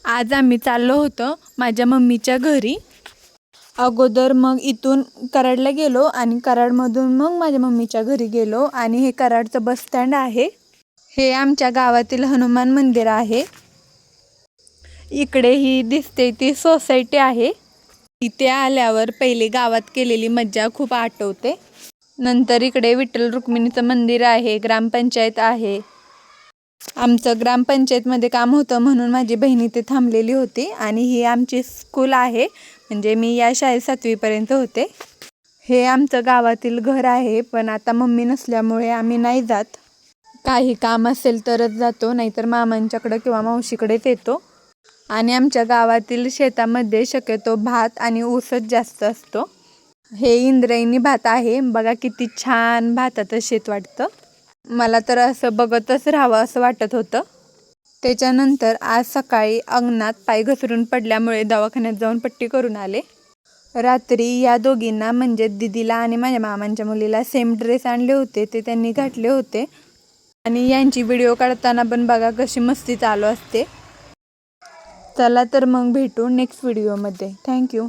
आज आम्ही चाललो होतो माझ्या मम्मीच्या घरी। अगोदर मग इथून कराडला गेलो आणि कराडमधून मग माझ्या मम्मीच्या घरी गेलो आणि हे कराडचं बस स्टँड आहे। हे आमच्या गावातील हनुमान मंदिर आहे। इकडे ही दिसते ती सोसायटी आहे। इथे आल्यावर पहिले गावात केलेली मज्जा खूप आठवते। नंतर इकडे विठ्ठल रुक्मिणीचं मंदिर आहे, ग्रामपंचायत आहे। आमचं ग्रामपंचायतमध्ये काम होतं म्हणून माझी बहीण इथे थांबलेली होती आणि ही आमची स्कूल आहे, म्हणजे मी या शाळेत 7वी पर्यंत होते। हे आमचं गावातील घर आहे, पण आता मम्मी नसल्यामुळे आम्ही नाही जात। काही काम असेल तरच जातो, नाहीतर मामांच्याकडे किंवा मावशीकडेच येतो। आणि आमच्या गावातील शेतामध्ये शक्यतो भात आणि ऊसच जास्त असतो। हे इंद्रायणी भात आहे, बघा किती छान भाताचं शेत वाटतं। मला तर असं बघतच राहावं असं वाटत होतं। त्याच्यानंतर आज सकाळी अंगणात पाय घसरून पडल्यामुळे दवाखान्यात जाऊन पट्टी करून आले। रात्री या दोघींना म्हणजे दीदीला आणि माझ्या मामांच्या मुलीला सेम ड्रेस आणले होते, ते त्यांनी घातले होते। आणि यांची व्हिडिओ काढताना पण बघा कशी मस्ती चालू असते। चला तर मग भेटू नेक्स्ट व्हिडिओमध्ये। थँक्यू।